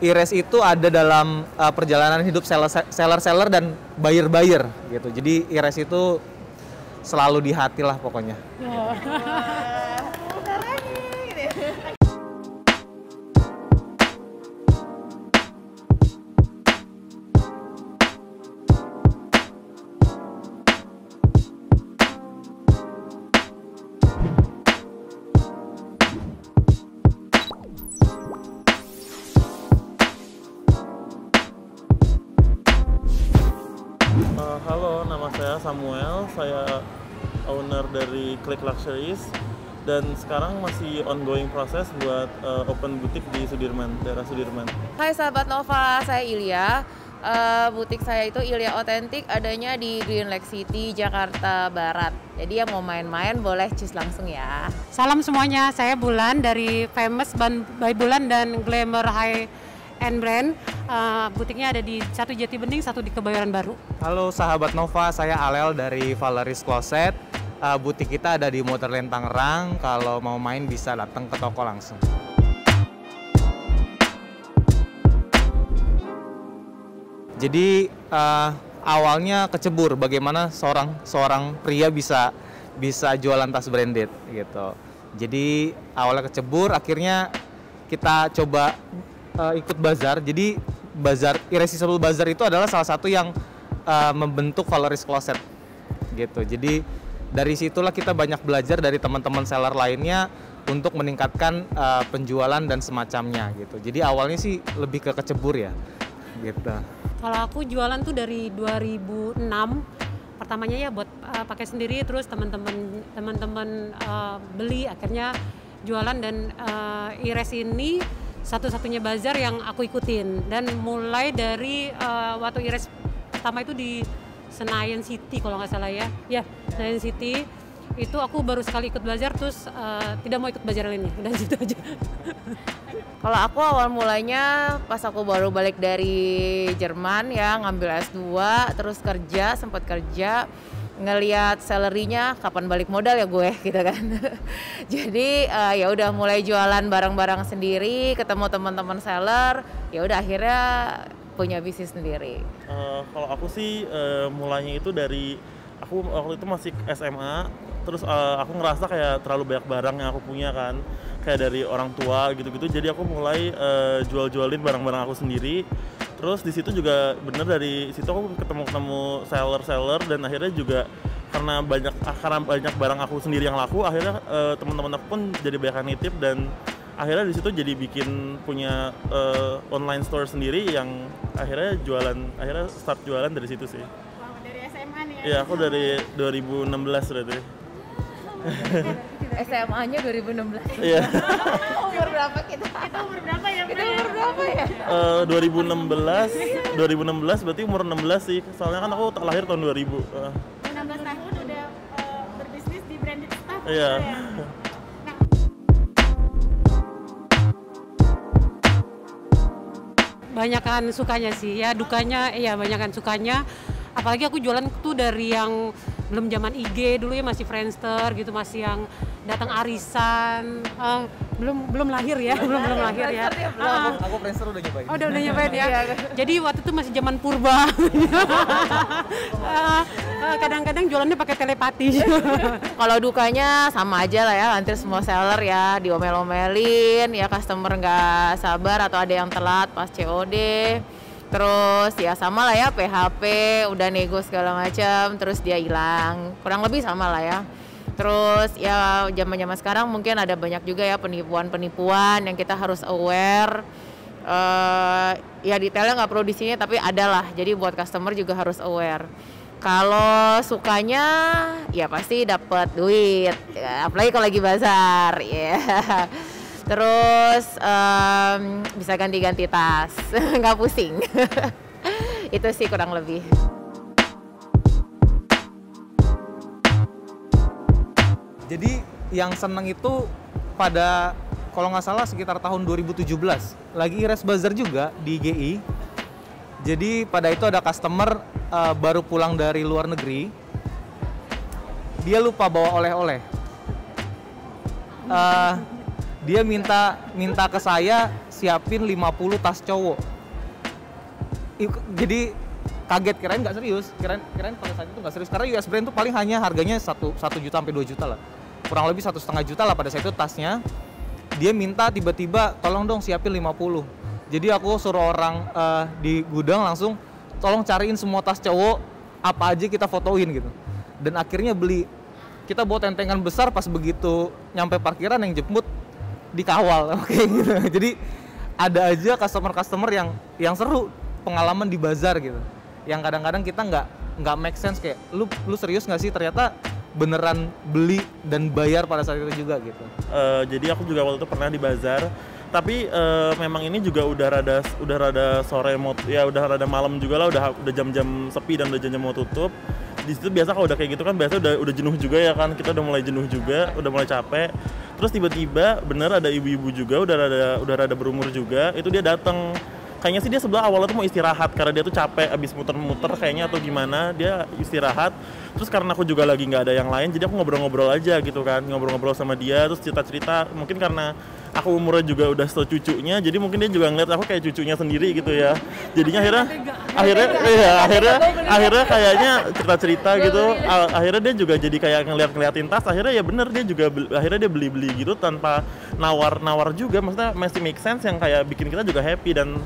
Ires itu ada dalam perjalanan hidup seller-seller dan buyer-buyer gitu. Jadi Ires itu selalu di hati lah pokoknya. Halo, nama saya Samuel, saya owner dari Click Luxuries dan sekarang masih ongoing proses buat open butik di Sudirman, daerah Sudirman. Hai sahabat Nova, saya Ilya. Butik saya itu Ilya Authentic, adanya di Green Lake City, Jakarta Barat. Jadi yang mau main-main boleh cus langsung ya. Salam semuanya, saya Bulan dari Famous by Bulan dan Glamour High End Brand. Butiknya ada di satu Jati Bening, satu di Kebayoran Baru. Halo sahabat Nova, saya Alel dari Valeris Closet. Butik kita ada di Motorland Tangerang. Kalau mau main bisa datang ke toko langsung. Jadi awalnya kecebur bagaimana seorang pria bisa jualan tas branded gitu. Jadi awalnya kecebur, akhirnya kita coba ikut bazar. Jadi bazar Irresistible Bazar itu adalah salah satu yang membentuk Valeris Closet gitu. Jadi dari situlah kita banyak belajar dari teman-teman seller lainnya untuk meningkatkan penjualan dan semacamnya gitu. Jadi awalnya sih lebih ke kecebur ya gitu. Kalau aku jualan tuh dari 2006. Pertamanya ya buat pakai sendiri, terus teman-teman beli, akhirnya jualan. Dan Ires ini satu-satunya bazar yang aku ikutin, dan mulai dari waktu Ires pertama itu di Senayan City kalau nggak salah ya Senayan City itu aku baru sekali ikut bazar, terus tidak mau ikut bazar lainnya, udah gitu aja. Kalau aku awal mulainya pas aku baru balik dari Jerman ya, ngambil S2, terus sempat kerja, ngelihat salary-nya kapan balik modal ya gue gitu kan. Jadi ya udah mulai jualan barang-barang sendiri, ketemu teman-teman seller, ya udah akhirnya punya bisnis sendiri. Kalau aku sih mulainya itu dari aku waktu itu masih SMA, terus aku ngerasa kayak terlalu banyak barang yang aku punya kan, kayak dari orang tua gitu-gitu. Jadi aku mulai jual-jualin barang-barang aku sendiri. Terus di situ juga bener, dari situ aku ketemu seller-seller, dan akhirnya juga karena banyak barang aku sendiri yang laku, akhirnya teman-teman aku pun jadi banyak yang nitip, dan akhirnya di situ jadi bikin punya online store sendiri yang akhirnya start jualan dari situ sih. Wow, dari SMA nih ya? Iya, aku dari 2016 berarti. SMA-nya 2016. Iya. Umur berapa kita? Itu umur berapa ya? Itu umur berapa ya? 2016 berarti umur 16 sih. Soalnya kan aku lahir tahun 2000. 16 tahun udah berbisnis di branded stuff. Iya. Banyakan sukanya sih ya, dukanya ya banyakan sukanya. Apalagi aku jualan tuh dari yang belum zaman IG dulu ya, masih Friendster gitu, masih yang datang arisan, belum lahir ya, belum lahir ya. Aku Friendster udah nyobain. Oh, udah nyobain ya. Jadi waktu itu masih zaman purba. Kadang-kadang jualannya pakai telepati. Kalau dukanya sama aja lah ya, hampir semua seller ya diomel-omelin, ya customer nggak sabar atau ada yang telat pas COD. Terus ya sama lah ya, PHP, udah nego segala macam, terus dia hilang. Kurang lebih sama lah ya. Terus ya zaman-zaman sekarang mungkin ada banyak juga ya penipuan-penipuan yang kita harus aware. Ya detailnya nggak perlu di sini, tapi ada lah. Jadi buat customer juga harus aware. Kalau sukanya ya pasti dapat duit, ya, apalagi kalau lagi bazar ya. Terus bisa ganti-ganti tas, nggak pusing. Itu sih kurang lebih. Jadi yang seneng itu pada kalau nggak salah sekitar tahun 2017 lagi Ires Bazar juga di GI. Jadi pada itu ada customer baru pulang dari luar negeri, dia lupa bawa oleh-oleh. Dia minta ke saya siapin 50 tas cowok. Jadi kaget, kirain nggak serius, kirain pada saat itu nggak serius karena US brand tuh paling hanya harganya 1 juta sampai 2 juta lah, kurang lebih 1,5 juta lah pada saat itu tasnya. Dia minta tiba-tiba tolong dong siapin 50. Jadi aku suruh orang di gudang langsung tolong cariin semua tas cowok apa aja kita fotoin gitu, dan akhirnya beli. Kita bawa tentengan besar, pas begitu nyampe parkiran yang jemput dikawal kayak gitu. Jadi ada aja customer yang seru pengalaman di bazar gitu, yang kadang-kadang kita nggak make sense, kayak lu serius nggak sih, ternyata beneran beli dan bayar pada saat itu juga gitu. Jadi aku juga waktu itu pernah di bazar, tapi memang ini juga udah rada sore, ya udah rada malam juga lah, udah jam-jam sepi dan udah jam-jam mau tutup. Di situ biasa kalau udah kayak gitu kan biasa udah jenuh juga ya kan, kita udah mulai jenuh juga, udah mulai capek. Terus tiba-tiba bener ada ibu-ibu juga udah rada berumur juga, itu dia datang. Kayaknya sih dia sebelah awalnya tuh mau istirahat karena dia tuh capek abis muter-muter kayaknya atau gimana, dia istirahat. Terus karena aku juga lagi nggak ada yang lain, jadi aku ngobrol-ngobrol aja gitu kan, ngobrol-ngobrol sama dia, terus cerita-cerita. Mungkin karena aku umurnya juga udah secucunya, jadi mungkin dia juga ngeliat aku kayak cucunya sendiri gitu ya. Jadinya akhirnya kayaknya cerita-cerita gitu. Akhirnya dia juga jadi kayak ngeliatin tas. Akhirnya ya bener, dia juga akhirnya dia beli gitu tanpa nawar juga. Maksudnya masih make sense, yang kayak bikin kita juga happy dan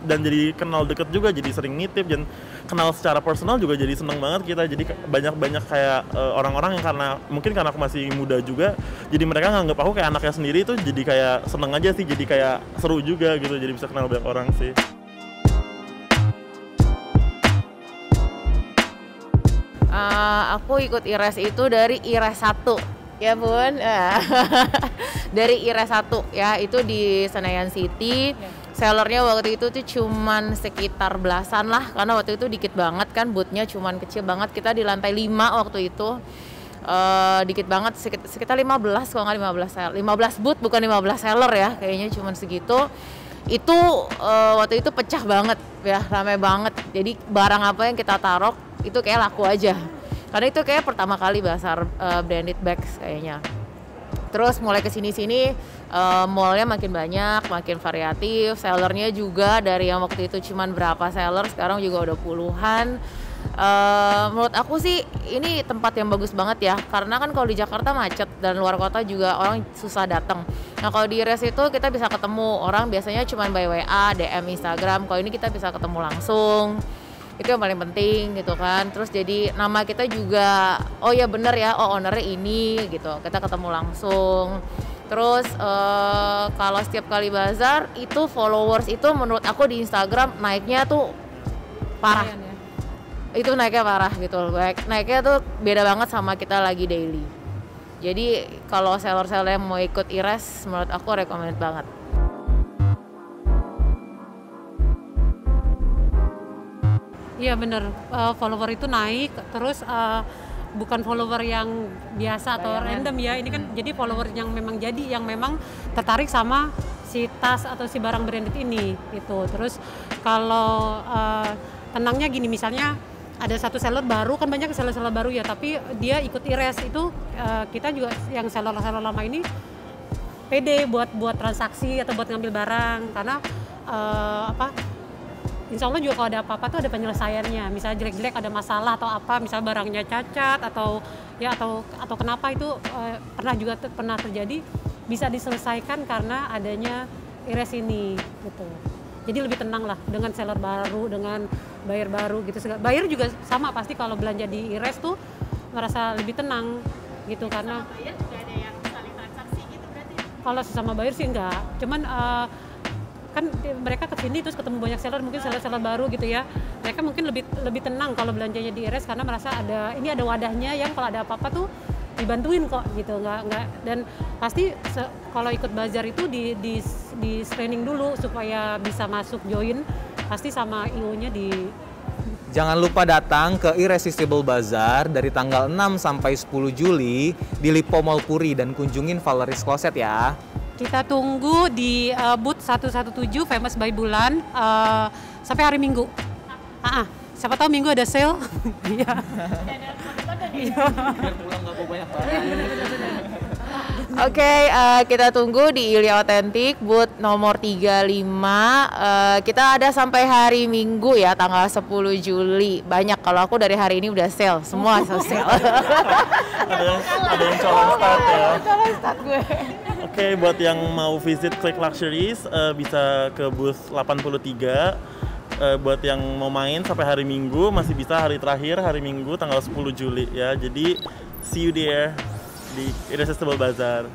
jadi kenal deket juga, jadi sering nitip dan kenal secara personal juga, jadi seneng banget kita. Jadi banyak kayak orang-orang yang karena aku masih muda juga, jadi mereka nganggap aku kayak anaknya sendiri, itu jadi kayak seneng aja sih, jadi kayak seru juga gitu, jadi bisa kenal banyak orang sih. Aku ikut IRES itu dari IRES 1 ya Bun. Dari IRES 1 ya, itu di Senayan City. Sellernya waktu itu tuh cuman sekitar belasan lah, karena waktu itu dikit banget kan, boothnya cuman kecil banget. Kita di lantai 5 waktu itu, dikit banget, sekitar 15 kalau nggak 15 booth, bukan 15 seller ya, kayaknya cuman segitu. Itu waktu itu pecah banget ya, ramai banget. Jadi barang apa yang kita taruh itu kayak laku aja, karena itu kayak pertama kali bazar branded bags kayaknya. Terus mulai kesini-sini mallnya makin banyak, makin variatif, sellernya juga dari yang waktu itu cuman berapa seller, sekarang juga udah puluhan. Menurut aku sih ini tempat yang bagus banget ya, karena kan kalau di Jakarta macet dan luar kota juga orang susah datang. Nah kalau di IRES itu kita bisa ketemu orang, biasanya cuman by WA, DM Instagram. Kalau ini kita bisa ketemu langsung, itu yang paling penting gitu kan. Terus jadi nama kita juga, oh ya bener ya, oh ownernya ini gitu, kita ketemu langsung. Terus kalau setiap kali bazar itu followers itu menurut aku di Instagram naiknya tuh parah. Itu naiknya parah gitu, naiknya tuh beda banget sama kita lagi daily. Jadi kalau seller-seller yang mau ikut IRES, menurut aku recommend banget. Iya bener, follower itu naik, terus bukan follower yang biasa atau random ya, ini kan jadi follower yang memang tertarik sama si tas atau si barang branded ini gitu. Terus kalau tenangnya gini, misalnya ada satu seller baru, kan banyak seller baru ya, tapi dia ikut IRES itu, kita juga yang seller lama ini pede buat transaksi atau buat ngambil barang, karena Insya Allah juga kalau ada apa-apa tuh ada penyelesaiannya. Misalnya jelek-jelek, ada masalah atau apa, misalnya barangnya cacat atau kenapa itu pernah terjadi, bisa diselesaikan karena adanya IRES ini gitu. Jadi lebih tenang lah dengan seller baru, dengan buyer baru gitu. Buyer juga sama, pasti kalau belanja di IRES tuh merasa lebih tenang gitu, karena buyer juga ada yang saling transaksi gitu berarti. Kalau sesama buyer sih enggak, cuman kan mereka kesini terus ketemu banyak seller, mungkin seller baru gitu ya, mereka mungkin lebih tenang kalau belanjanya di IRES, karena merasa ada wadahnya yang kalau ada apa-apa tuh dibantuin kok gitu, nggak. Dan pasti kalau ikut bazar itu di screening dulu supaya bisa masuk join, pasti sama IO-nya di. Jangan lupa datang ke Irresistible Bazaar dari tanggal 6 sampai 10 Juli di Lipo Mall Puri dan kunjungin Valeries Closet ya. Kita tunggu di booth 117 Famous by Bulan sampai hari Minggu. Siapa tahu Minggu ada sale. Iya. Biar pulang nggak bawa banyak barang. Oke, kita tunggu di Ilya Authentic booth nomor 35. Kita ada sampai hari Minggu ya, tanggal 10 Juli. Banyak, kalau aku dari hari ini udah sale, semua sale. ada yang colong start ya. Colong start gue. Oke, buat yang mau visit Click Luxuries bisa ke booth 83. Buat yang mau main sampai hari Minggu masih bisa, hari terakhir hari Minggu tanggal 10 Juli ya. Jadi see you there di Irresistible Bazaar.